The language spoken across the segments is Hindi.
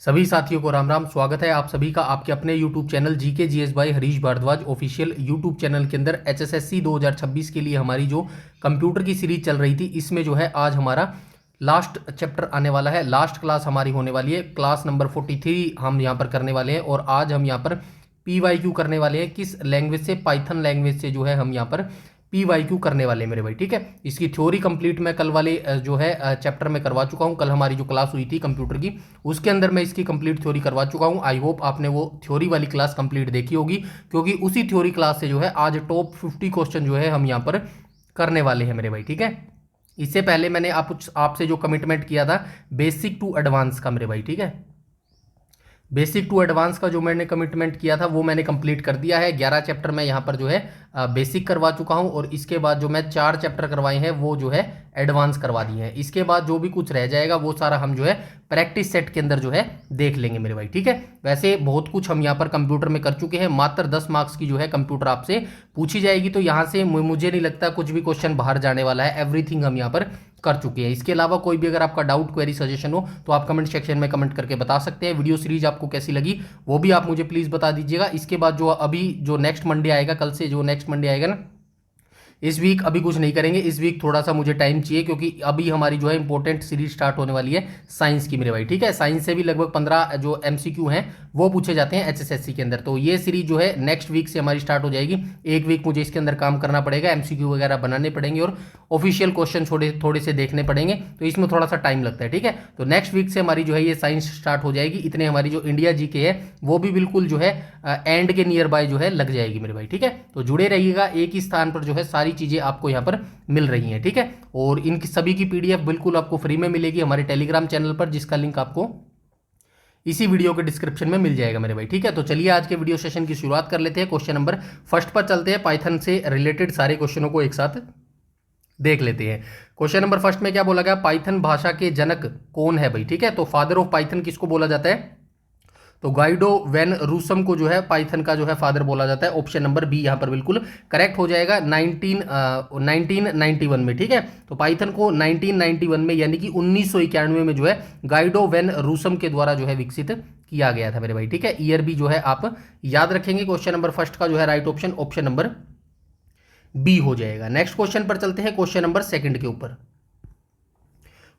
सभी साथियों को राम राम। स्वागत है आप सभी का आपके अपने YouTube channel GK GS by Harish Bhardwaj official YouTube channel के अंदर। एचएसएससी 2026 के लिए हमारी जो कंप्यूटर की सीरीज चल रही थी, इसमें जो है आज हमारा लास्ट चैप्टर आने वाला है। लास्ट क्लास हमारी होने वाली है, क्लास नंबर 43 हम यहाँ पर करने वाले हैं। और आज हम यहाँ पर PYQ करने वाले हैं। किस लैंग्वेज से? पाइथन लैंग्वेज से जो है हम यहाँ पर PYQ करने वाले हैं मेरे भाई, ठीक है। इसकी थ्योरी कंप्लीट मैं कल वाले जो है चैप्टर में करवा चुका हूँ। कल हमारी जो क्लास हुई थी कंप्यूटर की, उसके अंदर मैं इसकी कंप्लीट थ्योरी करवा चुका हूँ। आई होप आपने वो थ्योरी वाली क्लास कंप्लीट देखी होगी, क्योंकि उसी थ्योरी क्लास से जो है आज टॉप 50 क्वेश्चन जो है हम यहाँ पर करने वाले हैं मेरे भाई, ठीक है। इससे पहले मैंने आपसे जो कमिटमेंट किया था बेसिक टू एडवांस का मेरे भाई, ठीक है। बेसिक टू एडवांस का जो मैंने कमिटमेंट किया था वो मैंने कंप्लीट कर दिया है। 11 चैप्टर मैं यहाँ पर जो है बेसिक करवा चुका हूँ, और इसके बाद जो मैं 4 चैप्टर करवाए हैं वो जो है एडवांस करवा दिए हैं। इसके बाद जो भी कुछ रह जाएगा वो सारा हम जो है प्रैक्टिस सेट के अंदर जो है देख लेंगे मेरे भाई, ठीक है। वैसे बहुत कुछ हम यहाँ पर कंप्यूटर में कर चुके हैं। मात्र 10 मार्क्स की जो है कंप्यूटर आपसे पूछी जाएगी, तो यहाँ से मुझे नहीं लगता कुछ भी क्वेश्चन बाहर जाने वाला है। एवरीथिंग हम यहाँ पर कर चुके हैं। इसके अलावा कोई भी अगर आपका डाउट, क्वेरी, सजेशन हो तो आप कमेंट सेक्शन में कमेंट करके बता सकते हैं। वीडियो सीरीज आपको कैसी लगी वो भी आप मुझे प्लीज़ बता दीजिएगा। इसके बाद जो अभी जो नेक्स्ट मंडे आएगा, कल से जो नेक्स्ट मंडे आएगा ना, इस वीक अभी कुछ नहीं करेंगे। इस वीक थोड़ा सा मुझे टाइम चाहिए, क्योंकि अभी हमारी जो है इंपॉर्टेंट सीरीज स्टार्ट होने वाली है साइंस की मेरे भाई, ठीक है। साइंस से भी लगभग 15 जो MCQ हैं वो पूछे जाते हैं HSSC के अंदर। तो ये सीरीज जो है नेक्स्ट वीक से हमारी स्टार्ट हो जाएगी। एक वीक मुझे इसके अंदर काम करना पड़ेगा, MCQ वगैरह बनाने पड़ेंगे और ऑफिशियल क्वेश्चन थोड़े से देखने पड़ेंगे, तो इसमें थोड़ा सा टाइम लगता है, ठीक है। तो नेक्स्ट वीक से हमारी जो है ये साइंस स्टार्ट हो जाएगी। इतने हमारी जो इंडिया जीके है वो भी बिल्कुल जो है एंड के नियर बाय जो है लग जाएगी मेरे भाई, ठीक है। तो जुड़े रहिएगा, एक ही स्थान पर जो है सारी चीज़ें आपको यहाँ पर मिल रही हैं, ठीक है। और इन सभी की PDF बिल्कुल आपको फ्री में मिलेगी हमारे टेलीग्राम चैनल पर, जिसका लिंक आपको इसी वीडियो के डिस्क्रिप्शन में मिल जाएगा मेरे भाई, ठीक है। तो चलिए आज के वीडियो सेशन की शुरुआत कर लेते हैं। क्वेश्चन नंबर फर्स्ट पर चलते हैं। पाइथन से रिलेटेड सारे क्वेश्चनों को एक साथ देख लेते हैं। क्वेश्चन नंबर फर्स्ट में क्या बोला गया? पाइथन भाषा के जनक कौन है भाई, ठीक है। तो फादर ऑफ पाइथन किसको बोला जाता है? तो गाइडो वैन रूसम को जो है पाइथन का जो है फादर बोला जाता है। ऑप्शन नंबर बी यहाँ पर बिल्कुल करेक्ट हो जाएगा। 1991 में, ठीक है। तो पाइथन को 1991 में यानी कि 1991 में जो है गाइडो वैन रूसम के द्वारा जो है विकसित किया गया था मेरे भाई, ठीक है। ईयर भी जो है आप याद रखेंगे। क्वेश्चन नंबर फर्स्ट का जो है right option option number B हो जाएगा। नेक्स्ट क्वेश्चन पर चलते हैं, क्वेश्चन नंबर सेकंड के ऊपर।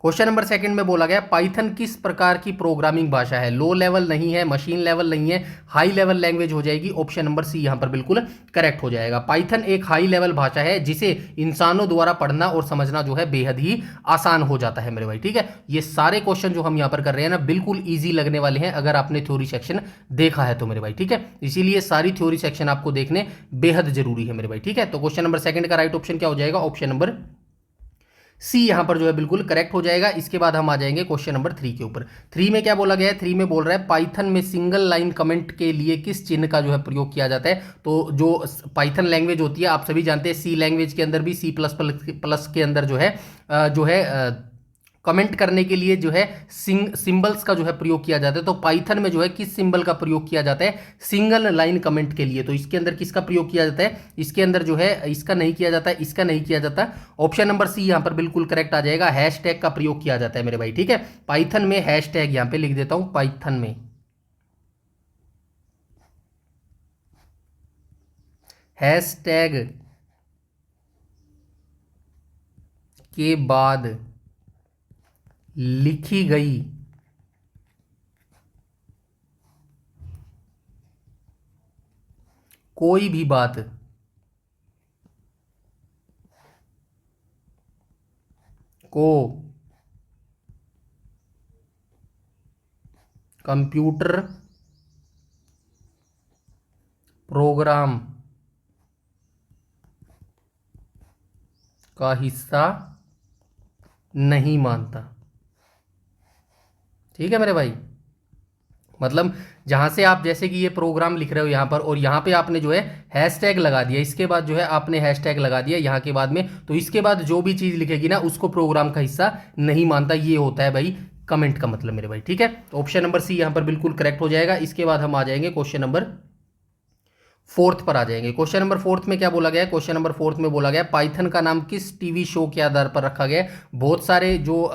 क्वेश्चन नंबर सेकंड में बोला गया पाइथन किस प्रकार की प्रोग्रामिंग भाषा है? लो लेवल नहीं है, मशीन लेवल नहीं है, हाई लेवल लैंग्वेज हो जाएगी। ऑप्शन नंबर सी यहां पर बिल्कुल करेक्ट हो जाएगा। पाइथन एक हाई लेवल भाषा है जिसे इंसानों द्वारा पढ़ना और समझना जो है बेहद ही आसान हो जाता है मेरे भाई, ठीक है। ये सारे क्वेश्चन जो हम यहाँ पर कर रहे हैं ना बिल्कुल ईजी लगने वाले हैं अगर आपने थ्योरी सेक्शन देखा है तो मेरे भाई, ठीक है। इसीलिए सारी थ्योरी सेक्शन आपको देखने बेहद जरूरी है मेरे भाई, ठीक है। तो क्वेश्चन नंबर सेकंड का राइट ऑप्शन क्या हो जाएगा? ऑप्शन नंबर सी यहां पर जो है बिल्कुल करेक्ट हो जाएगा। इसके बाद हम आ जाएंगे क्वेश्चन नंबर 3 के ऊपर। 3 में क्या बोला गया है? 3 में बोल रहा है पाइथन में सिंगल लाइन कमेंट के लिए किस चिन्ह का जो है प्रयोग किया जाता है? तो जो पाइथन लैंग्वेज होती है आप सभी जानते हैं, सी लैंग्वेज के अंदर भी, C++ के अंदर जो है कमेंट करने के लिए जो है सिंबल्स का जो है प्रयोग किया जाता है। तो पाइथन में जो है किस सिंबल का प्रयोग किया जाता है सिंगल लाइन कमेंट के लिए? तो इसके अंदर किसका प्रयोग किया जाता है? इसके अंदर जो है इसका नहीं किया जाता है, इसका नहीं किया जाता। ऑप्शन नंबर सी यहां पर बिल्कुल करेक्ट आ जाएगा। हैशटैग का प्रयोग किया जाता है मेरे भाई, ठीक है। पाइथन में हैशटैग यहां पे लिख देता हूं, पाइथन में हैशटैग के बाद लिखी गई कोई भी बात को कंप्यूटर प्रोग्राम का हिस्सा नहीं मानता, ठीक है मेरे भाई। मतलब जहां से आप जैसे कि ये प्रोग्राम लिख रहे हो यहां पर, और यहां पे आपने जो है हैशटैग लगा दिया, इसके बाद जो है आपने हैशटैग लगा दिया यहां के बाद में, तो इसके बाद जो भी चीज लिखेगी ना उसको प्रोग्राम का हिस्सा नहीं मानता। ये होता है भाई कमेंट का मतलब मेरे भाई, ठीक है। तो ऑप्शन नंबर सी यहां पर बिल्कुल करेक्ट हो जाएगा। इसके बाद हम आ जाएंगे क्वेश्चन नंबर फोर्थ पर आ जाएंगे। क्वेश्चन नंबर फोर्थ में क्या बोला गया है? क्वेश्चन नंबर फोर्थ में बोला गया पाइथन का नाम किस टीवी शो के आधार पर रखा गया है? बहुत सारे जो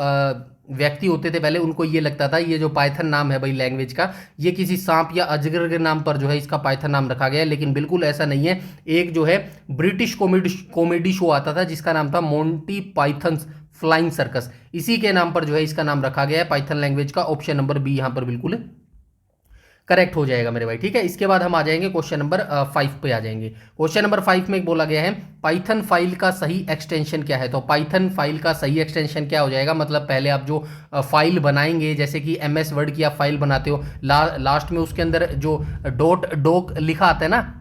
व्यक्ति होते थे पहले, उनको ये लगता था ये जो पाइथन नाम है भाई लैंग्वेज का, ये किसी सांप या अजगर के नाम पर जो है इसका पाइथन नाम रखा गया है, लेकिन बिल्कुल ऐसा नहीं है। एक जो है ब्रिटिश कॉमेडी शो आता था जिसका नाम था मोंटी पाइथन्स फ्लाइंग सर्कस, इसी के नाम पर जो है इसका नाम रखा गया है पाइथन लैंग्वेज का। ऑप्शन नंबर बी यहाँ पर बिल्कुल करेक्ट हो जाएगा मेरे भाई, ठीक है। इसके बाद हम आ जाएंगे क्वेश्चन नंबर 5 पे आ जाएंगे। क्वेश्चन नंबर 5 में बोला गया है पाइथन फाइल का सही एक्सटेंशन क्या है। तो पाइथन फाइल का सही एक्सटेंशन क्या हो जाएगा, मतलब पहले आप जो फाइल बनाएंगे, जैसे कि MS वर्ड की आप फाइल बनाते हो, लास्ट में उसके अंदर जो डॉट डॉक लिखा आता है ना,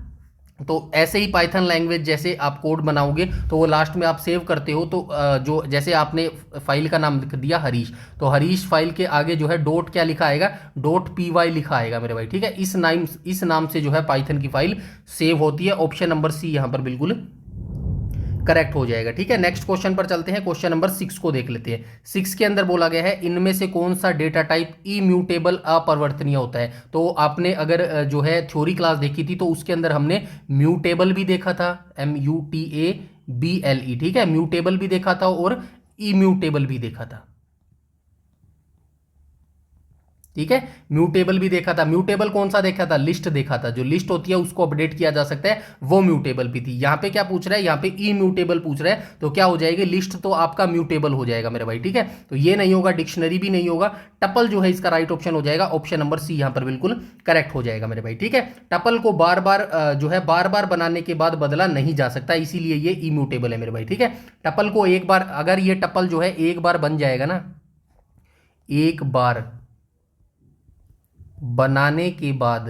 तो ऐसे ही पाइथन लैंग्वेज जैसे आप कोड बनाओगे तो वो लास्ट में आप सेव करते हो, तो जो जैसे आपने फाइल का नाम लिख दिया हरीश, तो हरीश फाइल के आगे जो है डॉट क्या लिखा आएगा, .py लिखा आएगा मेरे भाई, ठीक है। इस नाम से जो है पाइथन की फाइल सेव होती है। ऑप्शन नंबर सी यहाँ पर बिल्कुल करेक्ट हो जाएगा, ठीक है। नेक्स्ट क्वेश्चन पर चलते हैं, क्वेश्चन नंबर 6 को देख लेते हैं। 6 के अंदर बोला गया है इनमें से कौन सा डेटा टाइप इम्यूटेबल अपरिवर्तनीय होता है। तो आपने अगर जो है थ्योरी क्लास देखी थी तो उसके अंदर हमने म्यूटेबल भी देखा था, MUTABLE, ठीक है, म्यूटेबल भी देखा था और इम्यूटेबल भी देखा था, ठीक है। म्यूटेबल भी देखा था। म्यूटेबल कौन सा देखा था, लिस्ट देखा था, जो लिस्ट होती है उसको अपडेट किया जा सकता है, वो म्यूटेबल भी थी। यहाँ पे क्या पूछ रहा है, यहाँ पे इम्यूटेबल पूछ रहा है, तो क्या हो जाएगी, लिस्ट तो आपका म्यूटेबल हो जाएगा मेरे भाई, ठीक है। तो ये नहीं होगा, डिक्शनरी भी नहीं होगा, टपल जो है इसका राइट ऑप्शन हो जाएगा। ऑप्शन नंबर सी यहाँ पर बिल्कुल करेक्ट हो जाएगा मेरे भाई, ठीक है। टपल को बार बार जो है बार बार बनाने के बाद बदला नहीं जा सकता, इसीलिए ये इम्यूटेबल है मेरे भाई, ठीक है। टपल को एक बार, अगर ये टपल जो है एक बार बन जाएगा ना, एक बार बनाने के बाद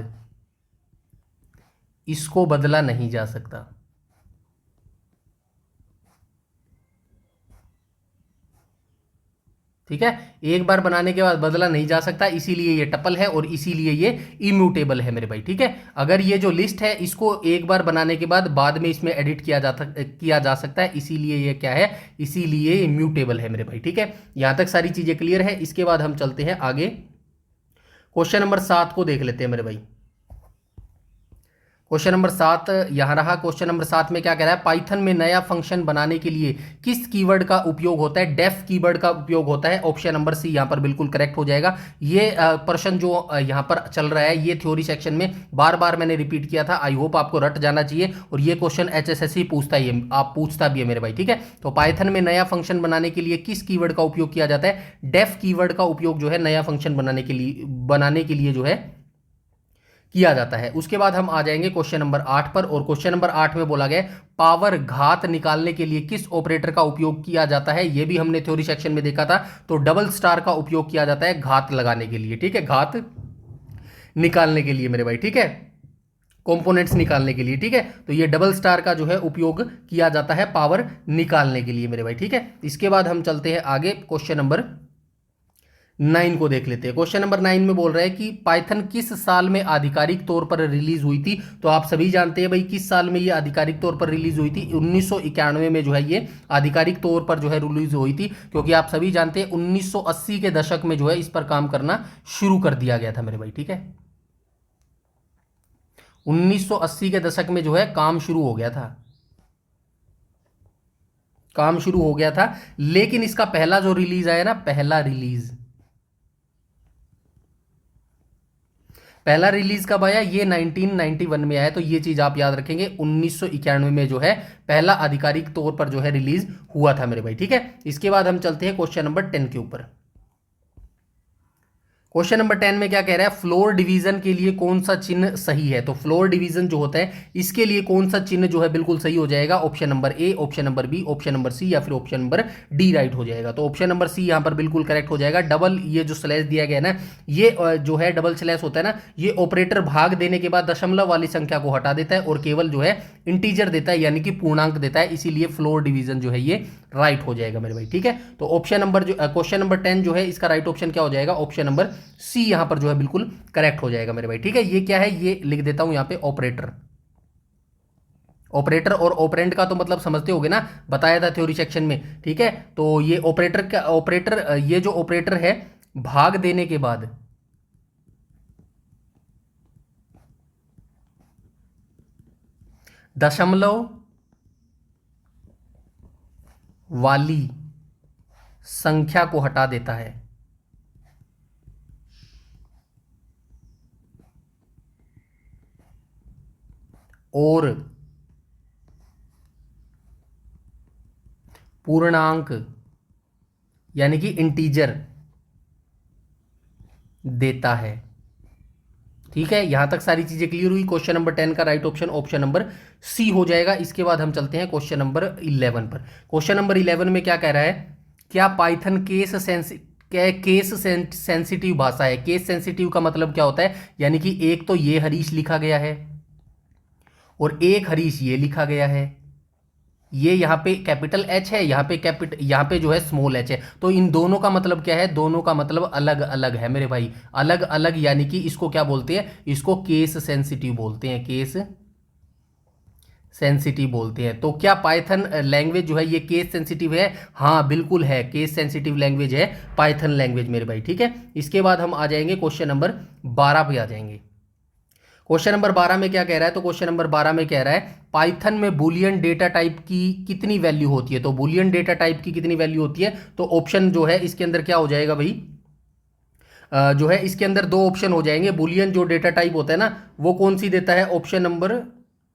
इसको बदला नहीं जा सकता, ठीक है। एक बार बनाने के बाद बदला नहीं जा सकता, इसीलिए ये टपल है और इसीलिए ये इम्यूटेबल है मेरे भाई, ठीक है। अगर ये जो लिस्ट है इसको एक बार बनाने के बाद में इसमें एडिट किया जा सकता है, इसीलिए ये क्या है, इसीलिए इम्यूटेबल है मेरे भाई, ठीक है। यहां तक सारी चीजें क्लियर है। इसके बाद हम चलते हैं आगे, क्वेश्चन नंबर 7 को देख लेते हैं मेरे भाई। क्वेश्चन नंबर 7 यहां रहा। क्वेश्चन नंबर 7 में क्या कह रहा है, पाइथन में नया फंक्शन बनाने के लिए किस कीवर्ड का उपयोग होता है, डेफ कीवर्ड का उपयोग होता है। ऑप्शन नंबर सी यहां पर बिल्कुल करेक्ट हो जाएगा। ये प्रश्न जो यहां पर चल रहा है, ये थ्योरी सेक्शन में बार बार मैंने रिपीट किया था, आई होप आपको रट जाना चाहिए, और ये क्वेश्चन HSSC पूछता भी है मेरे भाई, ठीक है। तो पाइथन में नया फंक्शन बनाने के लिए किस कीवर्ड का उपयोग किया जाता है, डेफ कीवर्ड का उपयोग जो है नया फंक्शन बनाने के लिए जो है किया जाता है। उसके बाद हम आ जाएंगे क्वेश्चन नंबर 8 पर, और क्वेश्चन नंबर 8 में बोला गया पावर घात निकालने के लिए किस ऑपरेटर का उपयोग किया जाता है। यह भी हमने थ्योरी सेक्शन में देखा था, तो डबल स्टार का उपयोग किया जाता है घात लगाने के लिए, ठीक है, घात निकालने के लिए मेरे भाई, ठीक है, कंपोनेंट्स निकालने के लिए, ठीक है। तो ये डबल स्टार का जो है उपयोग किया जाता है पावर निकालने के लिए मेरे भाई, ठीक है। इसके बाद हम चलते हैं आगे, क्वेश्चन नंबर 9 को देख लेते हैं। क्वेश्चन नंबर 9 में बोल रहा है कि पाइथन किस साल में आधिकारिक तौर पर रिलीज हुई थी। तो आप सभी जानते हैं भाई किस साल में ये आधिकारिक तौर पर रिलीज हुई थी, 1991 में जो है ये आधिकारिक तौर पर जो है रिलीज हुई थी, क्योंकि आप सभी जानते हैं 1980 के दशक में जो है इस पर काम करना शुरू कर दिया गया था मेरे भाई, ठीक है। 1980 के दशक में जो है काम शुरू हो गया था, लेकिन इसका पहला जो रिलीज आया ना, पहला रिलीज कब आया, ये 1991 में आया। तो ये चीज आप याद रखेंगे, 1991 में जो है पहला आधिकारिक तौर पर जो है रिलीज हुआ था मेरे भाई, ठीक है। इसके बाद हम चलते हैं क्वेश्चन नंबर 10 के ऊपर। क्वेश्चन नंबर 10 में क्या कह रहा है, फ्लोर डिवीजन के लिए कौन सा चिन्ह सही है। तो फ्लोर डिवीजन जो होता है इसके लिए कौन सा चिन्ह जो है बिल्कुल सही हो जाएगा। Option number A, option number B, option number C या फिर ऑप्शन नंबर डी राइट हो जाएगा। तो ऑप्शन नंबर सी यहां पर बिल्कुल करेक्ट हो जाएगा। डबल ये जो स्लैश दिया गया ना, ये जो है डबल स्लैश होता है ना, ये ऑपरेटर भाग देने के बाद दशमलव वाली संख्या को हटा देता है और केवल जो है इंटीजर देता है, यानी कि पूर्णांक देता है, इसीलिए फ्लोर डिवीजन जो है ये राइट हो जाएगा मेरे भाई, ठीक है। तो ऑप्शन नंबर जो क्वेश्चन नंबर 10 जो है इसका राइट ऑप्शन क्या हो जाएगा, ऑप्शन नंबर सी यहां पर जो है बिल्कुल करेक्ट हो जाएगा मेरे भाई, ठीक है। ये क्या है, ये लिख देता हूं यहां पे ऑपरेटर और ऑपरेंड का तो मतलब समझते होगे ना, बताया था थ्योरी सेक्शन में, ठीक है। तो ये ऑपरेटर ये जो ऑपरेटर है भाग देने के बाद दशमलव वाली संख्या को हटा देता है, और पूर्णांक यानी कि इंटीजर देता है। ठीक है, यहां तक सारी चीजें क्लियर हुई। क्वेश्चन नंबर 10 का right option option number C हो जाएगा। इसके बाद हम चलते हैं क्वेश्चन नंबर 11 पर। क्वेश्चन नंबर 11 में क्या कह रहा है, क्या पाइथन केस सेंसिटिव भाषा है। केस सेंसिटिव का मतलब क्या होता है, यानी कि एक तो ये हरीश लिखा गया है और एक हरीश ये लिखा गया है। ये यहाँ पे कैपिटल एच है, यहाँ पे जो है स्मॉल एच है। तो इन दोनों का मतलब क्या है, दोनों का मतलब अलग अलग है मेरे भाई, अलग अलग, यानी कि इसको क्या बोलते हैं, इसको केस सेंसिटिव बोलते हैं, केस सेंसिटिव बोलते हैं। तो क्या पाइथन लैंग्वेज जो है ये केस सेंसिटिव है? हाँ बिल्कुल है, केस सेंसिटिव लैंग्वेज है पाइथन लैंग्वेज मेरे भाई। ठीक है, इसके बाद हम आ जाएंगे क्वेश्चन नंबर 12 पे आ जाएंगे। क्वेश्चन नंबर 12 में क्या कह रहा है, तो क्वेश्चन नंबर 12 में कह रहा है पाइथन में बूलियन डेटा टाइप की कितनी वैल्यू होती है। तो बूलियन डेटा टाइप की कितनी वैल्यू होती है, तो ऑप्शन जो है इसके अंदर क्या हो जाएगा भाई, जो है इसके अंदर दो ऑप्शन हो जाएंगे। बूलियन जो डेटा टाइप होता है ना, वो कौन सी देता है, ऑप्शन नंबर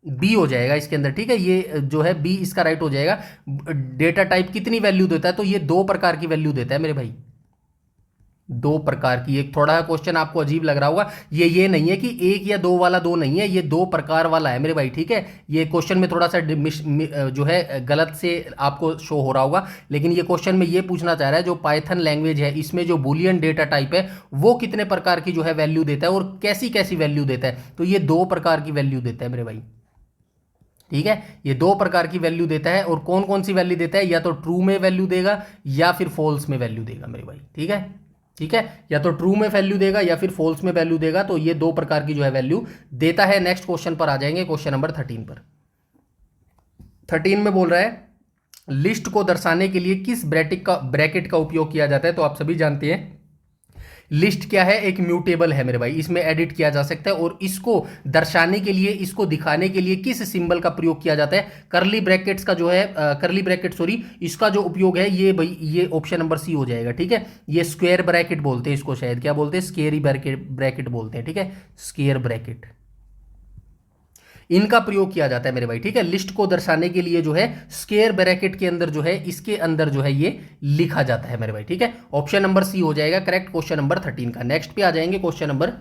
बी हो जाएगा इसके अंदर। ठीक है, ये जो है बी इसका राइट हो जाएगा। डेटा टाइप कितनी वैल्यू देता है, तो ये दो प्रकार की वैल्यू देता है मेरे भाई, दो प्रकार की। एक थोड़ा क्वेश्चन आपको अजीब लग रहा होगा, ये नहीं है कि एक या दो वाला, दो नहीं है, ये दो प्रकार वाला है मेरे भाई। ठीक है, ये क्वेश्चन में थोड़ा सा जो है गलत से आपको शो हो रहा होगा, लेकिन ये क्वेश्चन में ये पूछना चाह रहा है जो पाइथन लैंग्वेज है इसमें जो बूलियन डेटा टाइप है वो कितने प्रकार की जो है वैल्यू देता है और कैसी कैसी वैल्यू देता है। तो ये दो प्रकार की वैल्यू देता है मेरे भाई। ठीक है, ये दो प्रकार की वैल्यू देता है, और कौन कौन सी वैल्यू देता है, या तो ट्रू में वैल्यू देगा या फिर फॉल्स में वैल्यू देगा मेरे भाई। ठीक है, ठीक है, या तो ट्रू में वैल्यू देगा या फिर फॉल्स में वैल्यू देगा। तो ये दो प्रकार की जो है वैल्यू देता है। नेक्स्ट क्वेश्चन पर आ जाएंगे, क्वेश्चन नंबर 13 पर। 13 में बोल रहा है लिस्ट को दर्शाने के लिए किस ब्रैकेट का उपयोग किया जाता है। तो आप सभी जानते हैं लिस्ट क्या है, एक म्यूटेबल है मेरे भाई, इसमें एडिट किया जा सकता है, और इसको दर्शाने के लिए, इसको दिखाने के लिए किस सिंबल का प्रयोग किया जाता है, करली ब्रैकेट्स का जो है, करली ब्रैकेट सॉरी, इसका जो उपयोग है ये भाई, ये ऑप्शन नंबर सी हो जाएगा। ठीक है, ये स्क्वायर ब्रैकेट बोलते हैं इसको, शायद क्या बोलते हैं, स्केरी ब्रैकेट बोलते हैं। ठीक है, स्क्वायर ब्रैकेट, इनका प्रयोग किया जाता है मेरे भाई। ठीक है, लिस्ट को दर्शाने के लिए जो है स्क्वायर ब्रैकेट के अंदर जो है, इसके अंदर जो है ये लिखा जाता है मेरे भाई। ठीक है, ऑप्शन नंबर सी हो जाएगा करेक्ट क्वेश्चन नंबर 13 का। नेक्स्ट पे आ जाएंगे क्वेश्चन नंबर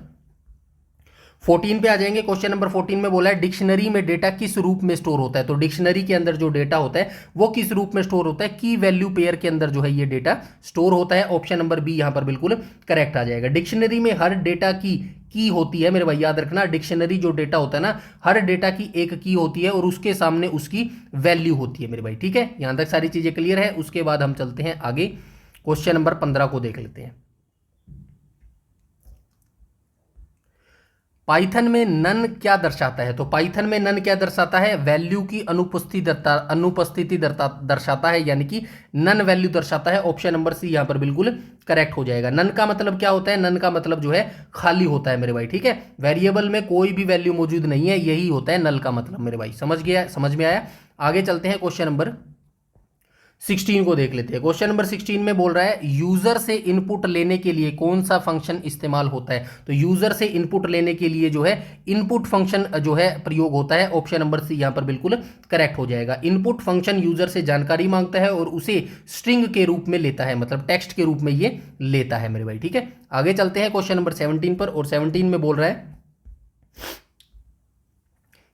14 पे आ जाएंगे। क्वेश्चन नंबर 14 में बोला है डिक्शनरी में डेटा किस रूप में स्टोर होता है। तो डिक्शनरी के अंदर जो डेटा होता है वो किस रूप में स्टोर होता है, की वैल्यू पेयर के अंदर जो है ये डेटा स्टोर होता है। ऑप्शन नंबर बी यहां पर बिल्कुल करेक्ट आ जाएगा। डिक्शनरी में हर डेटा की होती है मेरे भाई, याद रखना, डिक्शनरी जो डेटा होता है ना, हर डेटा की एक की होती है और उसके सामने उसकी वैल्यू होती है मेरे भाई। ठीक है, यहां तक सारी चीजें क्लियर है। उसके बाद हम चलते हैं आगे, क्वेश्चन नंबर 15 को देख लेते हैं। पाइथन में नन क्या दर्शाता है। तो पाइथन में नन क्या दर्शाता है, वैल्यू की अनुपस्थिति दर्शाता है, यानी कि नन वैल्यू दर्शाता है। ऑप्शन नंबर सी यहां पर बिल्कुल करेक्ट हो जाएगा। नन का मतलब क्या होता है, नन का मतलब जो है खाली होता है मेरे भाई। ठीक है, वेरिएबल में कोई भी वैल्यू मौजूद नहीं है, यही होता है नल का मतलब मेरे भाई। समझ में आया। आगे चलते हैं क्वेश्चन नंबर 16 को देख लेते हैं। क्वेश्चन नंबर 16 में बोल रहा है यूजर से इनपुट लेने के लिए कौन सा फंक्शन इस्तेमाल होता है। तो यूजर से इनपुट लेने के लिए जो है इनपुट फंक्शन जो है प्रयोग होता है। ऑप्शन नंबर सी यहां पर बिल्कुल करेक्ट हो जाएगा। इनपुट फंक्शन यूजर से जानकारी मांगता है और उसे स्ट्रिंग के रूप में लेता है, मतलब टेक्स्ट के रूप में ये लेता है मेरे भाई। ठीक है, आगे चलते हैं क्वेश्चन नंबर 17 पर, और 17 में बोल रहा है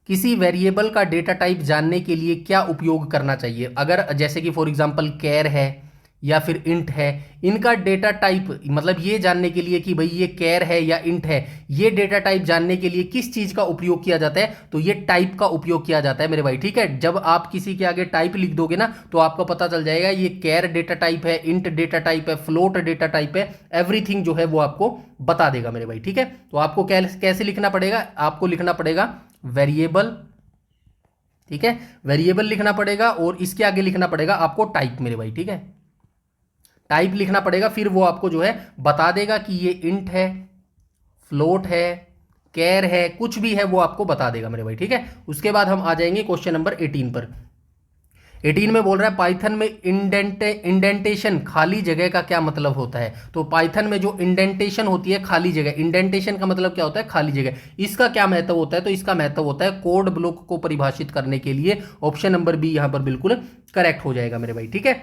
किसी वेरिएबल का डेटा टाइप जानने के लिए क्या उपयोग करना चाहिए। अगर जैसे कि फॉर एग्जांपल कैर है या फिर इंट है, इनका डेटा टाइप, मतलब ये जानने के लिए कि भाई ये कैर है या इंट है, ये डेटा टाइप जानने के लिए किस चीज का उपयोग किया जाता है। तो ये टाइप का उपयोग किया जाता है मेरे भाई। ठीक है, जब आप किसी के आगे टाइप लिख दोगे ना तो आपको पता चल जाएगा ये कैर डेटा टाइप है, इंट डेटा टाइप है, फ्लोट डेटा टाइप है, एवरीथिंग जो है वो आपको बता देगा मेरे भाई। ठीक है, तो आपको कैसे लिखना पड़ेगा, आपको लिखना पड़ेगा वेरिएबल। ठीक है, वेरिएबल लिखना पड़ेगा और इसके आगे लिखना पड़ेगा आपको टाइप मेरे भाई। ठीक है, टाइप लिखना पड़ेगा, फिर वो आपको जो है बता देगा कि ये इंट है, फ्लोट है, कैर है, कुछ भी है वो आपको बता देगा मेरे भाई। ठीक है, उसके बाद हम आ जाएंगे क्वेश्चन नंबर 18 पर। 18 में बोल रहा है पाइथन में इंडेंटेशन खाली जगह का क्या मतलब होता है। तो पाइथन में जो इंडेंटेशन होती है खाली जगह, इंडेंटेशन का मतलब क्या होता है खाली जगह, इसका क्या महत्व होता है। तो इसका महत्व होता है कोड ब्लॉक को परिभाषित करने के लिए। ऑप्शन नंबर बी यहां पर बिल्कुल करेक्ट हो जाएगा मेरे भाई, ठीक है।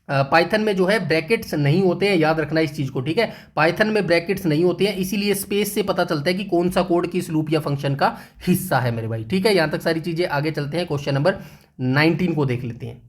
पाइथन में जो है ब्रैकेट्स नहीं होते हैं, याद रखना इस चीज को, ठीक है। पाइथन में ब्रैकेट्स नहीं होते हैं, इसीलिए स्पेस से पता चलता है कि कौन सा कोड किस लूप या फंक्शन का हिस्सा है मेरे भाई, ठीक है। यहां तक सारी चीजें, आगे चलते हैं क्वेश्चन नंबर 19 को देख लेते हैं।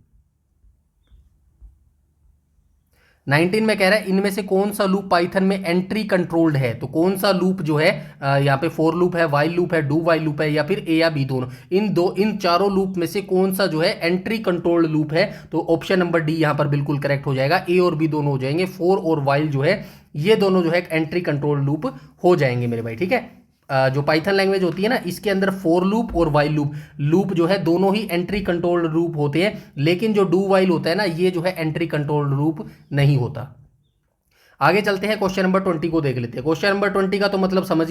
19 में कह रहा है इनमें से कौन सा लूप पाइथन में एंट्री कंट्रोल्ड है। तो कौन सा लूप जो है यहाँ पे फॉर लूप है, वाइल लूप है, डू वाइल लूप है, या फिर ए या बी दोनों, इन चारों लूप में से कौन सा जो है एंट्री कंट्रोल्ड लूप है। तो ऑप्शन नंबर डी यहाँ पर बिल्कुल करेक्ट हो जाएगा। ए और बी दोनों हो जाएंगे, फॉर और वाइल जो है ये दोनों जो है एंट्री कंट्रोल लूप हो जाएंगे मेरे भाई, ठीक है। जो पाइथन लैंग्वेज होती है ना, इसके अंदर फॉर लूप और वाइल लूप जो है दोनों ही एंट्री कंट्रोल लूप होते हैं, लेकिन जो डू वाइल होता है ना, ये जो है एंट्री कंट्रोल लूप नहीं होता। आगे चलते हैं, क्वेश्चन नंबर 20 को देख लेते हैं। क्वेश्चन नंबर 20 का तो मतलब समझ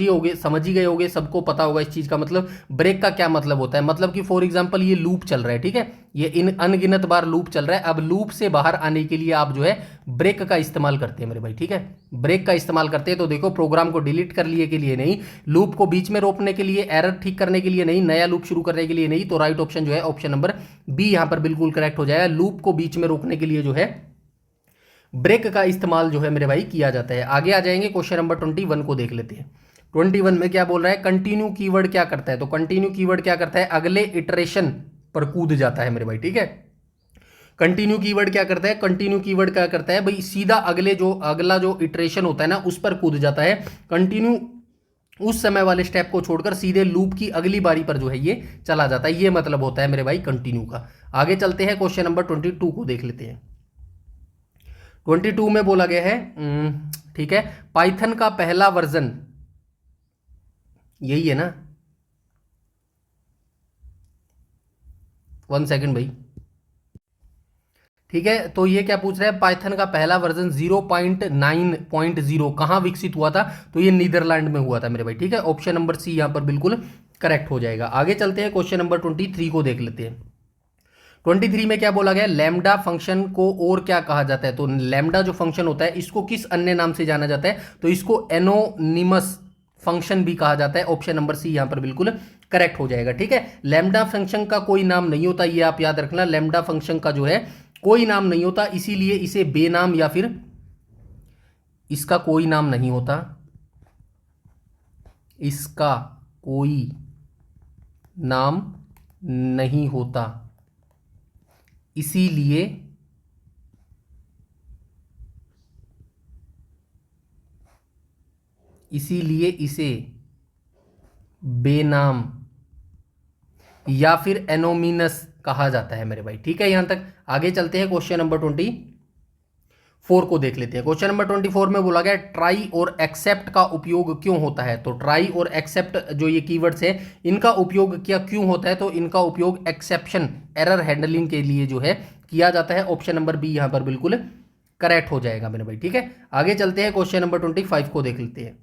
ही गए होगे, सबको पता होगा इस चीज का मतलब। ब्रेक का क्या मतलब होता है, मतलब कि फॉर एग्जांपल ये लूप चल रहा है, ठीक है, ये इन अनगिनत बार लूप चल रहा है। अब लूप से बाहर आने के लिए आप जो है ब्रेक का इस्तेमाल करते हैं मेरे भाई, ठीक है। ब्रेक का इस्तेमाल करते हैं, तो देखो प्रोग्राम को डिलीट कर लिए के लिए नहीं, लूप को बीच में रोकने के लिए, एरर ठीक करने के लिए नहीं, नया लूप शुरू करने के लिए नहीं। तो राइट ऑप्शन जो है ऑप्शन नंबर बी यहां पर बिल्कुल करेक्ट हो जाएगा। लूप को बीच में रोकने के लिए जो है ब्रेक का इस्तेमाल जो है मेरे भाई किया जाता है। आगे आ जाएंगे, क्वेश्चन नंबर 21 को देख लेते हैं। 21 में क्या बोल रहा है, कंटिन्यू कीवर्ड क्या करता है। तो कंटिन्यू कीवर्ड क्या करता है, अगले इटरेशन पर कूद जाता है मेरे भाई, ठीक है। कंटिन्यू कीवर्ड क्या करता है, कंटिन्यू कीवर्ड क्या करता है भाई, सीधा अगला जो इटरेशन होता है ना उस पर कूद जाता है। कंटिन्यू उस समय वाले स्टेप को छोड़कर सीधे लूप की अगली बारी पर जो है ये चला जाता है, ये मतलब होता है मेरे भाई कंटिन्यू का। आगे चलते हैं, क्वेश्चन नंबर 22 को देख लेते हैं। 22 में बोला गया है, ठीक है, पाइथन का पहला वर्जन यही है ना, 1 सेकंड भाई, ठीक है। तो ये क्या पूछ रहा है, पाइथन का पहला वर्जन 0.9.0 कहां विकसित हुआ था। तो ये नीदरलैंड में हुआ था मेरे भाई, ठीक है। ऑप्शन नंबर सी यहां पर बिल्कुल करेक्ट हो जाएगा। आगे चलते हैं, क्वेश्चन नंबर 23 को देख लेते हैं। 23 में क्या बोला गया, लैम्डा फंक्शन को और क्या कहा जाता है। तो लैम्डा जो फंक्शन होता है इसको किस अन्य नाम से जाना जाता है। तो इसको एनोनिमस फंक्शन भी कहा जाता है। ऑप्शन नंबर सी यहां पर बिल्कुल करेक्ट हो जाएगा, ठीक है। लैम्डा फंक्शन का कोई नाम नहीं होता, ये आप याद रखना। लैम्डा फंक्शन का जो है कोई नाम नहीं होता, इसीलिए इसे बेनाम या फिर इसका कोई नाम नहीं होता, इसका कोई नाम नहीं होता, इसीलिए इसे बेनाम या फिर एनोमिनस कहा जाता है मेरे भाई, ठीक है। यहां तक आगे चलते हैं, क्वेश्चन नंबर 24 को देख लेते हैं। क्वेश्चन नंबर 24 में बोला गया ट्राई और एक्सेप्ट का उपयोग क्यों होता है। तो ट्राई और एक्सेप्ट जो ये कीवर्ड्स है इनका उपयोग क्या क्यों होता है। तो इनका उपयोग एक्सेप्शन एरर हैंडलिंग के लिए जो है किया जाता है। ऑप्शन नंबर बी यहां पर बिल्कुल करेक्ट हो जाएगा मेरे भाई, ठीक है। आगे चलते हैं, क्वेश्चन नंबर 25 को देख लेते हैं।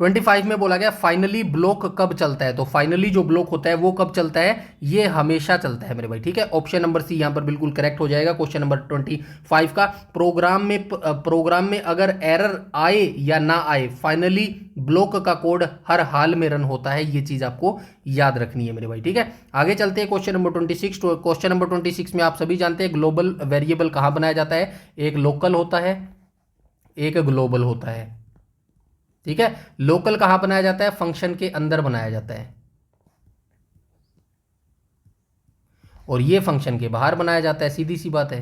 25 में बोला गया फाइनली ब्लॉक कब चलता है। तो फाइनली जो ब्लॉक होता है वो कब चलता है, ये हमेशा चलता है मेरे भाई, ठीक है। ऑप्शन नंबर सी यहां पर बिल्कुल करेक्ट हो जाएगा। क्वेश्चन नंबर 25 का प्रोग्राम में अगर एरर आए या ना आए, फाइनली ब्लॉक का कोड हर हाल में रन होता है, ये चीज आपको याद रखनी है मेरे भाई, ठीक है। आगे चलते हैं, क्वेश्चन नंबर 26। क्वेश्चन नंबर 26 में आप सभी जानते हैं ग्लोबल वेरिएबल कहां बनाया जाता है, एक लोकल होता है, एक ग्लोबल होता है, ठीक है। लोकल कहां बनाया जाता है, फंक्शन के अंदर बनाया जाता है, और ये फंक्शन के बाहर बनाया जाता है, सीधी सी बात है,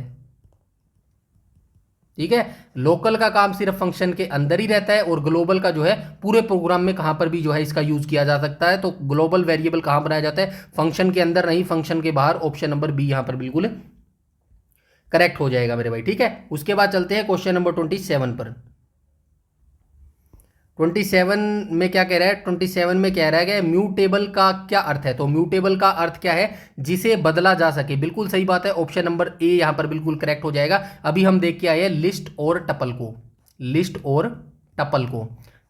ठीक है। लोकल का काम सिर्फ फंक्शन के अंदर ही रहता है, और ग्लोबल का जो है पूरे प्रोग्राम में कहां पर भी जो है इसका यूज किया जा सकता है। तो ग्लोबल वेरिएबल कहां बनाया जाता है, फंक्शन के अंदर नहीं, फंक्शन के बाहर। ऑप्शन नंबर बी यहां पर बिल्कुल करेक्ट हो जाएगा मेरे भाई, ठीक है। उसके बाद चलते हैं क्वेश्चन नंबर 27 पर। 27 में क्या कह रहा है, 27 में कह रहा है कि म्यूटेबल का क्या अर्थ है। तो म्यूटेबल का अर्थ क्या है, जिसे बदला जा सके। बिल्कुल सही बात है, ऑप्शन नंबर ए यहां पर बिल्कुल करेक्ट हो जाएगा। अभी हम देख के आए लिस्ट और टपल को, लिस्ट और टपल को।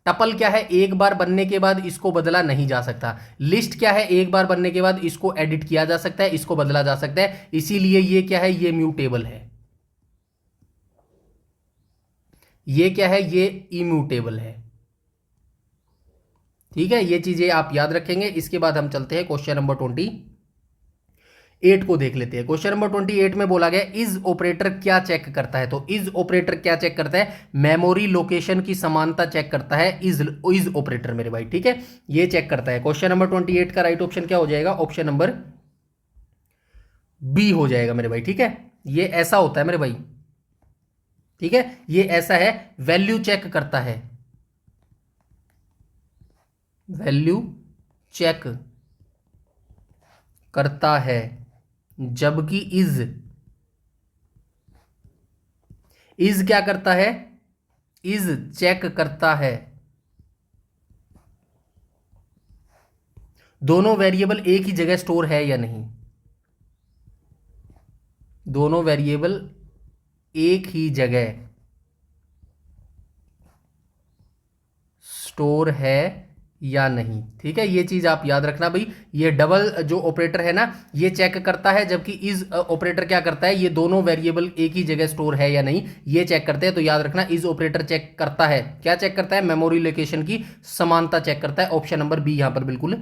टपल क्या है, एक बार बनने के बाद इसको बदला नहीं जा सकता। लिस्ट क्या है, एक बार बनने के बाद इसको एडिट किया जा सकता है, इसको बदला जा सकता है, इसीलिए ये क्या है, ये म्यूटेबल है। ये क्या है, ये इम्यूटेबल है। ठीक है, ये चीजें आप याद रखेंगे। इसके बाद हम चलते हैं क्वेश्चन नंबर 28 को देख लेते हैं। क्वेश्चन नंबर 28 में बोला गया इज ऑपरेटर क्या चेक करता है। तो इज ऑपरेटर क्या चेक करता है, मेमोरी लोकेशन की समानता चेक करता है इज ऑपरेटर मेरे भाई। ठीक है, ये चेक करता है। क्वेश्चन नंबर 28 का राइट ऑप्शन क्या हो जाएगा, ऑप्शन नंबर बी हो जाएगा मेरे भाई। ठीक है, ये ऐसा होता है मेरे भाई। ठीक है, ये ऐसा है, वैल्यू चेक करता है, वैल्यू चेक करता है, जबकि इज क्या करता है, इज चेक करता है दोनों वेरिएबल एक ही जगह स्टोर है या नहीं। दोनों वेरिएबल एक ही जगह स्टोर है या नहीं। ठीक है, ये चीज आप याद रखना भाई। ये डबल जो ऑपरेटर है ना, ये चेक करता है, जबकि इज ऑपरेटर क्या करता है, ये दोनों वेरिएबल एक ही जगह स्टोर है या नहीं, ये चेक करते हैं। तो याद रखना, इज ऑपरेटर चेक करता है, क्या चेक करता है, मेमोरी लोकेशन की समानता चेक करता है। ऑप्शन नंबर बी यहां पर बिल्कुल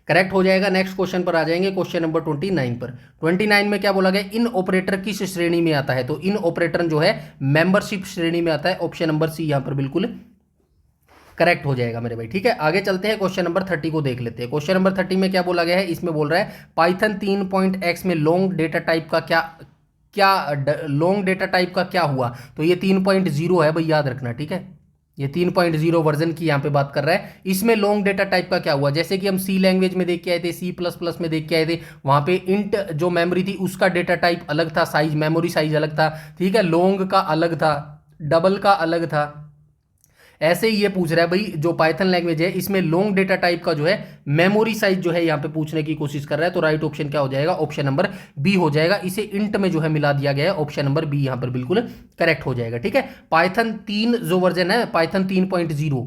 करेक्ट हो जाएगा। नेक्स्ट क्वेश्चन पर आ जाएंगे, क्वेश्चन नंबर 29 पर। 29 में क्या बोला गया, इन ऑपरेटर किस श्रेणी में आता है। तो इन ऑपरेटर जो है मेंबरशिप श्रेणी में आता है। ऑप्शन नंबर सी यहां पर बिल्कुल करेक्ट हो जाएगा मेरे भाई। ठीक है, आगे चलते हैं, क्वेश्चन नंबर 30 को देख लेते हैं। क्वेश्चन नंबर 30 में क्या बोला गया है, इसमें बोल रहा है पाइथन 3.x में लॉन्ग डेटा टाइप का क्या लॉन्ग डेटा टाइप का क्या हुआ। तो ये 3.0 है भाई, याद रखना। ठीक है, ये 3.0 वर्जन की यहाँ पे बात कर रहा है। इसमें लॉन्ग डेटा टाइप का क्या हुआ, जैसे कि हम सी लैंग्वेज में देख के आए थे, C++ में देख के आए थे, वहां पे इंट जो मेमोरी थी उसका डेटा टाइप अलग था, साइज मेमोरी साइज अलग था। ठीक है, लॉन्ग का अलग था, डबल का अलग था। ऐसे ही ये पूछ रहा है भाई, जो पाइथन लैंग्वेज है इसमें लॉन्ग डेटा टाइप का जो है मेमोरी साइज जो है यहाँ पे पूछने की कोशिश कर रहा है। तो राइट ऑप्शन क्या हो जाएगा, ऑप्शन नंबर बी हो जाएगा। इसे इंट में जो है मिला दिया गया है, ऑप्शन नंबर बी यहाँ पर बिल्कुल करेक्ट हो जाएगा। ठीक है, पाइथन 3 जो वर्जन है, पाइथन 3.0,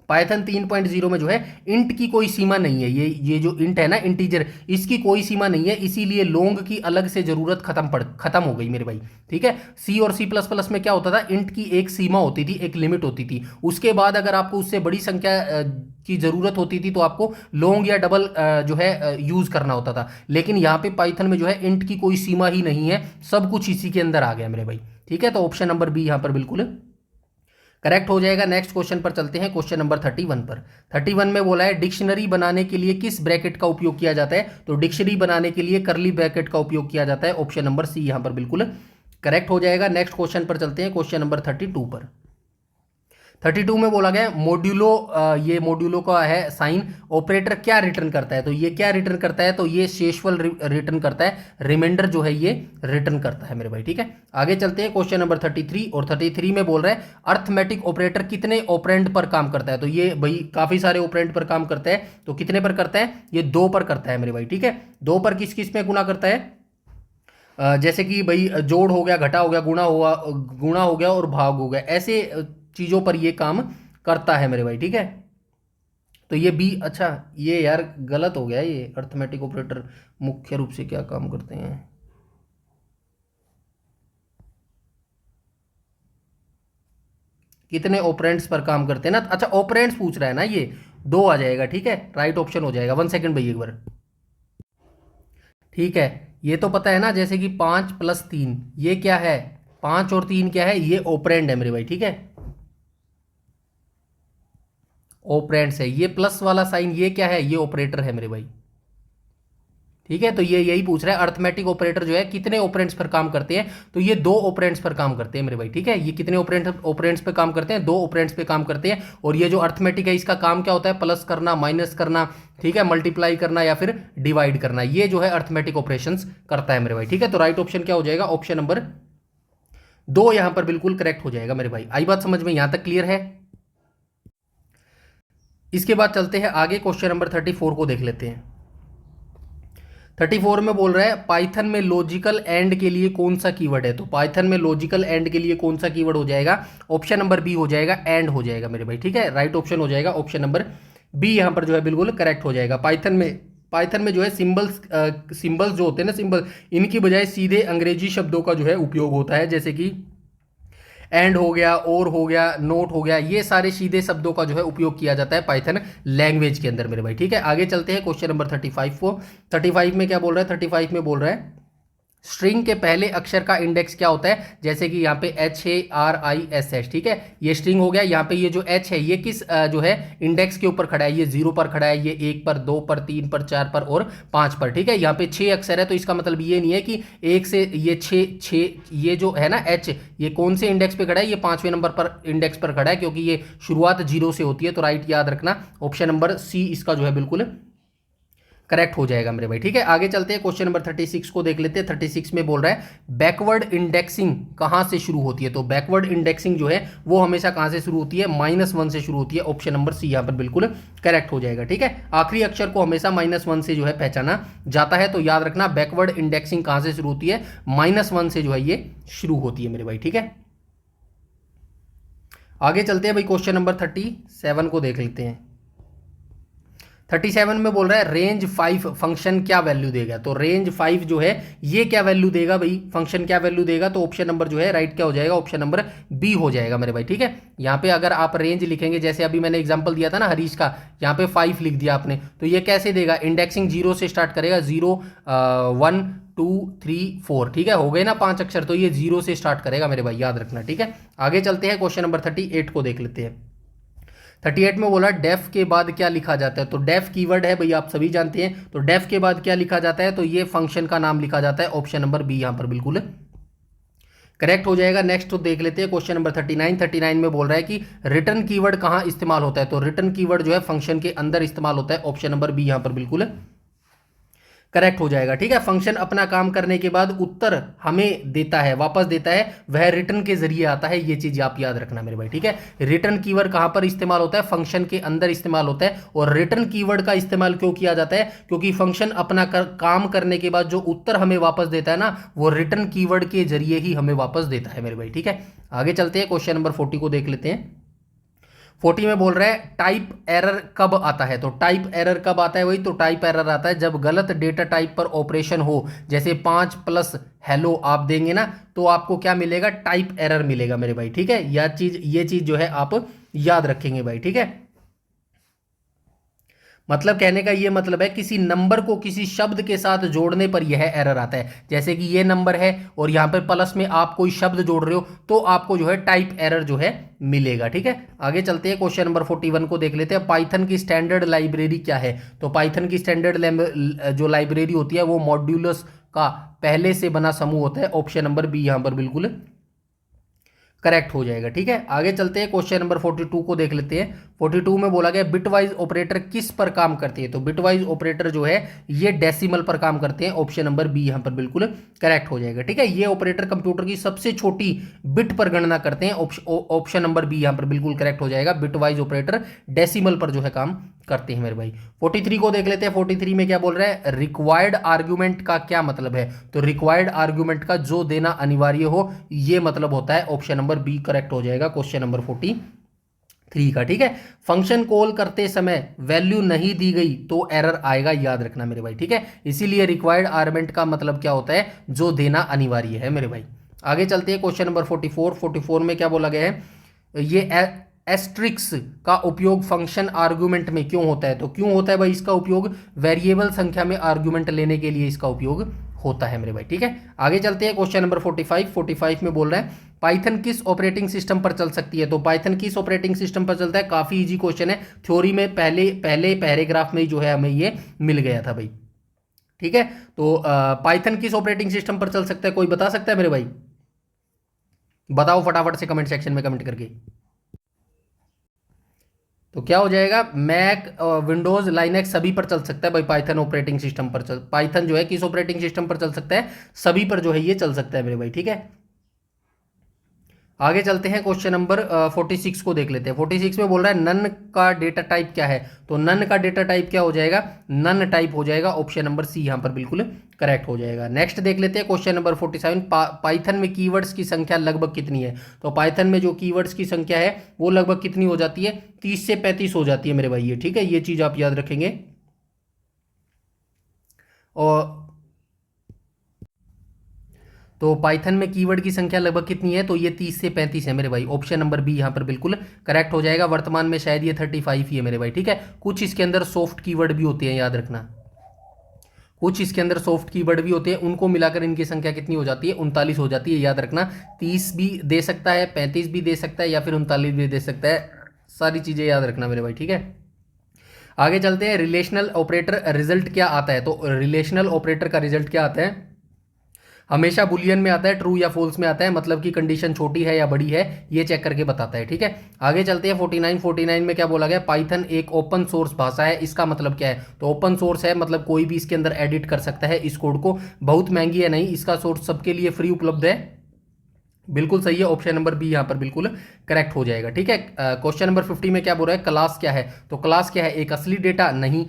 पाइथन 3.0 में जो है इंट की कोई सीमा नहीं है। ये जो इंट है ना, इंटीजर, इसकी कोई सीमा नहीं है, इसीलिए लॉन्ग की अलग से जरूरत खत्म हो गई मेरे भाई। ठीक है, सी और C++ में क्या होता था, इंट की एक सीमा होती थी, एक लिमिट होती थी। उसके बाद अगर आपको उससे बड़ी संख्या की जरूरत होती थी तो आपको लॉन्ग या डबल जो है यूज करना होता था। लेकिन यहाँ पे पाइथन में जो है इंट की कोई सीमा ही नहीं है, सब कुछ इसी के अंदर आ गया मेरे भाई। ठीक है, तो ऑप्शन नंबर बी यहाँ पर बिल्कुल करेक्ट हो जाएगा। नेक्स्ट क्वेश्चन पर चलते हैं, क्वेश्चन नंबर 31 पर। 31 में बोला है डिक्शनरी बनाने के लिए किस ब्रैकेट का उपयोग किया जाता है। तो डिक्शनरी बनाने के लिए कर्ली ब्रैकेट का उपयोग किया जाता है। ऑप्शन नंबर सी यहां पर बिल्कुल करेक्ट हो जाएगा। नेक्स्ट क्वेश्चन पर चलते हैं, क्वेश्चन नंबर 32 पर। 32 में बोला गया मोड्यूलो, ये मोड्यूलो का है साइन, ऑपरेटर क्या रिटर्न करता है। तो ये क्या रिटर्न करता है, तो ये शेषफल रिटर्न करता है, रिमाइंडर जो है ये रिटर्न करता है मेरे भाई। ठीक है, आगे चलते हैं, क्वेश्चन नंबर 33। और 33 में बोल रहा है अर्थमेटिक ऑपरेटर कितने ऑपरेंड पर काम करता है। तो ये भाई काफी सारे ऑपरेंड पर काम करता है। तो कितने पर करता है, ये 2 पर करता है मेरे भाई। ठीक है, 2 पर किस किस में गुना करता है, जैसे कि भाई जोड़ हो गया, घटा हो गया, गुणा हो गया और भाग हो गया, ऐसे चीजों पर ये काम करता है मेरे भाई। ठीक है, तो ये बी, अच्छा ये यार गलत हो गया, ये अर्थमेटिक ऑपरेटर मुख्य रूप से क्या काम करते हैं, कितने ऑपरेंड्स पर काम करते हैं ना। अच्छा ऑपरेंड्स पूछ रहा है ना, ये 2 आ जाएगा। ठीक है, राइट ऑप्शन हो जाएगा। 1 सेकंड भाई एक बार। ठीक है, ये तो पता है ना, जैसे कि 5 + 3 ये क्या है, 5 और 3 क्या है, ये ऑपरेंड है मेरे भाई। ठीक है, ऑपरेंड्स है, ये प्लस वाला साइन ये क्या है, ये ऑपरेटर है मेरे भाई। ठीक है, तो ये यही पूछ रहा है अर्थमेटिक ऑपरेटर जो है कितने ऑपरेंड्स पर काम करते हैं। तो ये 2 ऑपरेंड्स पर काम करते हैं मेरे भाई। ठीक है, ये कितने ऑपरेंड्स पे काम करते हैं, 2 ऑपरेंड्स पे काम करते हैं। और ये जो अर्थमेटिक है इसका काम क्या होता है, प्लस करना, माइनस करना, ठीक है, मल्टीप्लाई करना या फिर डिवाइड करना, ये जो है अर्थमेटिक ऑपरेशंस करता है मेरे भाई। ठीक है, तो राइट ऑप्शन क्या हो जाएगा, ऑप्शन नंबर 2 यहां पर बिल्कुल करेक्ट हो जाएगा मेरे भाई। आई बात समझ में, यहां तक क्लियर है। इसके बाद चलते हैं आगे, क्वेश्चन नंबर 34 को देख लेते हैं। 34 में बोल रहा है पाइथन में लॉजिकल एंड के लिए कौन सा कीवर्ड है, तो पाइथन में लॉजिकल एंड के लिए कौन सा कीवर्ड हो जाएगा, ऑप्शन नंबर बी हो जाएगा, एंड हो जाएगा मेरे भाई, ठीक है, राइट ऑप्शन हो जाएगा ऑप्शन नंबर बी, यहां पर जो है बिल्कुल करेक्ट हो जाएगा। पाइथन में जो है सिंबल्स जो होते हैं ना, सिंबल, इनकी बजाय सीधे अंग्रेजी शब्दों का जो है उपयोग होता है, जैसे कि एंड हो गया, और हो गया, नोट हो गया, ये सारे सीधे शब्दों का जो है उपयोग किया जाता है पाइथन लैंग्वेज के अंदर मेरे भाई, ठीक है। आगे चलते हैं क्वेश्चन नंबर 35 को। 35 में क्या बोल रहा है, 35 में बोल रहा है स्ट्रिंग के पहले अक्षर का इंडेक्स क्या होता है, जैसे कि यहाँ पे HARISH, ठीक है, ये स्ट्रिंग हो गया। यहाँ पे ये जो H है ये किस जो है इंडेक्स के ऊपर खड़ा है, ये 0 पर खड़ा है, ये 1 पर, 2 पर, 3 पर, 4 पर और 5 पर, ठीक है। यहाँ पे 6 अक्षर है, तो इसका मतलब ये नहीं है कि एक से ये 6 ये जो है ना H, ये कौन से इंडेक्स पे खड़ा है, ये 5वें नंबर पर इंडेक्स पर खड़ा है, क्योंकि ये शुरुआत 0 से होती है, तो राइट याद रखना ऑप्शन नंबर सी इसका जो है बिल्कुल करेक्ट हो जाएगा मेरे भाई, ठीक है। आगे चलते हैं क्वेश्चन नंबर 36 को देख लेते हैं। 36 में बोल रहा है बैकवर्ड इंडेक्सिंग कहां से शुरू होती है, तो बैकवर्ड इंडेक्सिंग जो है वो हमेशा कहां से शुरू होती है, -1 से शुरू होती है, ऑप्शन नंबर सी यहां पर बिल्कुल करेक्ट हो जाएगा, ठीक है। आखिरी अक्षर को हमेशा -1 से जो है पहचाना जाता है, तो याद रखना बैकवर्ड इंडेक्सिंग कहां से शुरू होती है, -1 से जो है ये शुरू होती है मेरे भाई, ठीक है। आगे चलते हैं भाई, क्वेश्चन नंबर 37 को देख लेते हैं। 37 में बोल रहा है रेंज 5 फंक्शन क्या वैल्यू देगा, तो रेंज 5 जो है ये क्या वैल्यू देगा भाई, फंक्शन क्या वैल्यू देगा, तो ऑप्शन नंबर जो है राइट क्या हो जाएगा, ऑप्शन नंबर बी हो जाएगा मेरे भाई, ठीक है। यहाँ पे अगर आप रेंज लिखेंगे, जैसे अभी मैंने एग्जांपल दिया था ना हरीश का, यहाँ पे 5 लिख दिया आपने, तो ये कैसे देगा, इंडेक्सिंग 0 से स्टार्ट करेगा, 0 1 2 3 4, ठीक है, हो गए ना 5 अक्षर, तो ये 0 से स्टार्ट करेगा मेरे भाई, याद रखना, ठीक है। आगे चलते हैं क्वेश्चन नंबर 38 को देख लेते हैं। 38 में बोला डेफ के बाद क्या लिखा जाता है, तो डेफ कीवर्ड है भैया आप सभी जानते हैं, तो डेफ के बाद क्या लिखा जाता है, तो ये फंक्शन का नाम लिखा जाता है, ऑप्शन नंबर बी यहां पर बिल्कुल करेक्ट हो जाएगा। नेक्स्ट तो देख लेते हैं क्वेश्चन नंबर 39। 39 में बोल रहा है कि रिटर्न कीवर्ड कहां इस्तेमाल होता है, तो रिटर्न कीवर्ड जो है फंक्शन के अंदर इस्तेमाल होता है, ऑप्शन नंबर बी यहां पर बिल्कुल करेक्ट हो जाएगा, ठीक है। फंक्शन अपना काम करने के बाद उत्तर हमें देता है, वापस देता है, वह रिटर्न के जरिए आता है, ये चीज आप याद रखना मेरे भाई, ठीक है। रिटर्न कीवर्ड कहां पर इस्तेमाल होता है, फंक्शन के अंदर इस्तेमाल होता है, और रिटर्न कीवर्ड का इस्तेमाल क्यों किया जाता है, क्योंकि फंक्शन अपना काम करने के बाद जो उत्तर हमें वापस देता है ना, वो रिटर्न कीवर्ड के जरिए ही हमें वापस देता है मेरे भाई, ठीक है। आगे चलते हैं क्वेश्चन नंबर 40 को देख लेते हैं। 40 में बोल रहा है टाइप एरर कब आता है, तो टाइप एरर कब आता है, वही तो टाइप एरर आता है जब गलत डेटा टाइप पर ऑपरेशन हो, जैसे 5+ हेलो आप देंगे ना, तो आपको क्या मिलेगा, टाइप एरर मिलेगा मेरे भाई, ठीक है। ये चीज जो है आप याद रखेंगे भाई, ठीक है। मतलब कहने का ये मतलब है किसी नंबर को किसी शब्द के साथ जोड़ने पर यह एरर आता है, जैसे कि ये नंबर है और यहां पर प्लस में आप कोई शब्द जोड़ रहे हो, तो आपको जो है टाइप एरर जो है मिलेगा, ठीक है। आगे चलते हैं क्वेश्चन नंबर 41 को देख लेते हैं। पाइथन की स्टैंडर्ड लाइब्रेरी क्या है, तो पाइथन की स्टैंडर्ड जो लाइब्रेरी होती है वो मॉड्यूलस का पहले से बना समूह होता है, ऑप्शन नंबर बी यहां पर बिल्कुल करेक्ट हो जाएगा, ठीक है। आगे चलते हैं क्वेश्चन नंबर 42 को देख लेते हैं। 42 में बोला गया बिटवाइज ऑपरेटर किस पर काम करते हैं, तो बिटवाइज ऑपरेटर जो है ये डेसिमल पर काम करते हैं, ऑप्शन नंबर बी यहां पर बिल्कुल करेक्ट हो जाएगा, ठीक है। ये ऑपरेटर कंप्यूटर की सबसे छोटी बिट पर गणना करते हैं, ऑप्शन नंबर बी यहां पर बिल्कुल करेक्ट हो जाएगा। बिटवाइज ऑपरेटर डेसिमल पर जो है काम करते हैं मेरे भाई। 43 को देख लेते हैं। 43 में क्या बोल रहा है, रिक्वायर्ड आर्ग्यूमेंट का क्या मतलब है, तो रिक्वायर्ड आर्ग्यूमेंट का जो देना अनिवार्य हो, ये मतलब होता है, ऑप्शन नंबर बी करेक्ट हो जाएगा क्वेश्चन नंबर 43 का, ठीक है। फंक्शन कॉल करते समय वैल्यू नहीं दी गई तो एरर आएगा, याद रखना मेरे भाई, ठीक है। इसीलिए रिक्वायर्ड आर्ग्यूमेंट का मतलब क्या होता है, जो देना अनिवार्य है मेरे भाई। आगे चलते हैं क्वेश्चन नंबर 44 में क्या बोला गया है, ये एस्ट्रिक्स का उपयोग फंक्शन आर्गुमेंट में क्यों होता है, तो क्यों होता है भाई इसका उपयोग, वेरिएबल संख्या में आर्गुमेंट लेने के लिए इसका उपयोग होता है मेरे भाई, ठीक है। आगे चलते हैं क्वेश्चन नंबर 45 में बोल रहे हैं पाइथन किस ऑपरेटिंग सिस्टम पर चल सकती है, तो पाइथन किस ऑपरेटिंग सिस्टम पर चलता है, काफी इजी क्वेश्चन है, थ्योरी में पहले पैराग्राफ में जो है हमें ये मिल गया था भाई, ठीक है। तो पाइथन किस ऑपरेटिंग सिस्टम पर चल सकता है, कोई बता सकता है मेरे भाई, बताओ फटाफट से कमेंट सेक्शन में कमेंट करके। तो क्या हो जाएगा, मैक, विंडोज, लाइनेक्स सभी पर चल सकता है भाई, पाइथन ऑपरेटिंग सिस्टम पर पाइथन जो है किस ऑपरेटिंग सिस्टम पर चल सकता है, सभी पर जो है ये चल सकता है मेरे भाई, ठीक है। आगे चलते हैं, क्वेश्चन नंबर 46 को देख लेते हैं। 46 में बोल रहा है नन का डेटा टाइप क्या है, तो नन का डेटा टाइप क्या हो जाएगा, नन टाइप हो जाएगा। ऑप्शन नंबर सी यहाँ पर बिल्कुल करेक्ट हो जाएगा। नेक्स्ट देख लेते हैं क्वेश्चन नंबर 47, पाइथन में कीवर्ड्स की संख्या लगभग कितनी है, तो पाइथन में जो कीवर्ड्स की संख्या है वो लगभग कितनी हो जाती है, 30 से 35 हो जाती है मेरे भाई, ये ठीक है, ये चीज आप याद रखेंगे। और तो पाइथन में कीवर्ड की संख्या लगभग कितनी है, तो ये 30 से 35 है मेरे भाई। ऑप्शन नंबर बी यहाँ पर बिल्कुल करेक्ट हो जाएगा। वर्तमान में शायद ये 35 ही है मेरे भाई, ठीक है। कुछ इसके अंदर सॉफ्ट कीवर्ड भी होते हैं, याद रखना, कुछ इसके अंदर सॉफ्ट कीवर्ड भी होते हैं, उनको मिलाकर इनकी संख्या कितनी हो जाती है, 39 हो जाती है, याद रखना। 30 भी दे सकता है, 35 भी दे सकता है, या फिर 39 भी दे सकता है, सारी चीजें याद रखना मेरे भाई, ठीक है। आगे चलते हैं, रिलेशनल ऑपरेटर रिजल्ट क्या आता है, तो रिलेशनल ऑपरेटर का रिजल्ट क्या आता है, हमेशा बुलियन में आता है, ट्रू या फॉल्स में आता है, मतलब कि कंडीशन छोटी है या बड़ी है, ये चेक करके बताता है, ठीक है। आगे चलते हैं 49 में क्या बोला गया, पाइथन एक ओपन सोर्स भाषा है, इसका मतलब क्या है, तो ओपन सोर्स है मतलब कोई भी इसके अंदर एडिट कर सकता है इस कोड को, बहुत महंगी है नहीं, इसका सोर्स सबके लिए फ्री उपलब्ध है, बिल्कुल सही है। ऑप्शन नंबर बी यहाँ पर बिल्कुल करेक्ट हो जाएगा, ठीक है। क्वेश्चन नंबर 50 में क्या बोल रहा है, क्लास क्या है, तो क्लास क्या है, एक असली डेटा नहीं,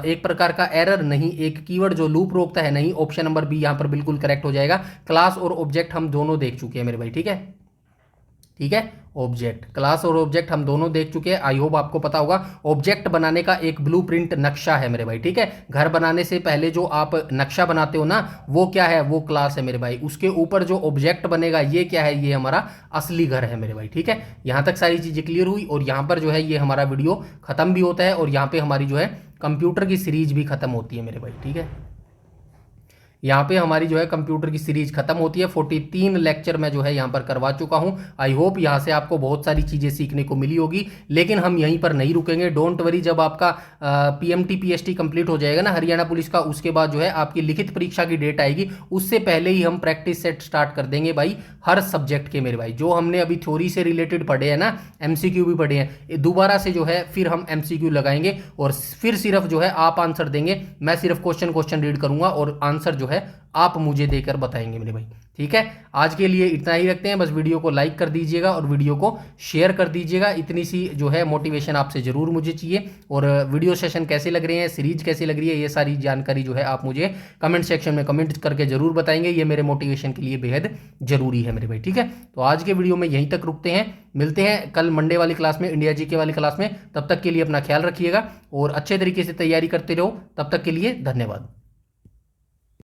एक प्रकार का एरर नहीं, एक कीवर्ड जो लूप रोकता है नहीं। ऑप्शन नंबर बी यहाँ पर बिल्कुल करेक्ट हो जाएगा। क्लास और ऑब्जेक्ट हम दोनों देख चुके हैं मेरे भाई, ठीक है, ठीक है। ऑब्जेक्ट, क्लास और ऑब्जेक्ट हम दोनों देख चुके हैं, आई होप आपको पता होगा। ऑब्जेक्ट बनाने का एक ब्लूप्रिंट नक्शा है मेरे भाई, ठीक है। घर बनाने से पहले जो आप नक्शा बनाते हो ना, वो क्या है, वो क्लास है मेरे भाई। उसके ऊपर जो ऑब्जेक्ट बनेगा ये क्या है, ये हमारा असली घर है मेरे भाई, ठीक है। यहां तक सारी चीजें क्लियर हुई, और यहां पर जो है ये हमारा वीडियो खत्म भी होता है, और यहाँ पे हमारी जो है कंप्यूटर की सीरीज भी खत्म होती है मेरे भाई, ठीक है। यहाँ पे हमारी जो है कंप्यूटर की सीरीज खत्म होती है। 43 लेक्चर मैं जो है यहाँ पर करवा चुका हूँ। आई होप यहाँ से आपको बहुत सारी चीज़ें सीखने को मिली होगी, लेकिन हम यहीं पर नहीं रुकेंगे, डोंट वरी। जब आपका PMT PST कंप्लीट हो जाएगा ना हरियाणा पुलिस का, उसके बाद जो है आपकी लिखित परीक्षा की डेट आएगी, उससे पहले ही हम प्रैक्टिस सेट स्टार्ट कर देंगे भाई, हर सब्जेक्ट के मेरे भाई। जो हमने अभी थ्योरी से रिलेटेड पढ़े हैं ना, MCQ भी पढ़े हैं, दोबारा से जो है फिर हम MCQ लगाएंगे, और फिर सिर्फ जो है आप आंसर देंगे, मैं सिर्फ क्वेश्चन रीड करूंगा और आंसर जो है आप मुझे देकर बताएंगे मेरे भाई, ठीक है। आज के लिए इतना ही रखते हैं, बस वीडियो को लाइक कर दीजिएगा और वीडियो को शेयर कर दीजिएगा। इतनी सी जो है मोटिवेशन आपसे जरूर मुझे चाहिए। और वीडियो सेशन कैसे लग रहे हैं, सीरीज कैसी लग रही है, ये सारी जानकारी जो है आप मुझे कमेंट सेक्शन में कमेंट करके जरूर बताएंगे, ये मेरे मोटिवेशन के लिए बेहद जरूरी है मेरे भाई, ठीक है। तो आज के वीडियो में यहीं तक रुकते हैं, मिलते हैं कल मंडे वाली क्लास में, इंडिया GK वाली क्लास में। तब तक के लिए अपना ख्याल रखिएगा और अच्छे तरीके से तैयारी करते रहो। तब तक के लिए धन्यवाद।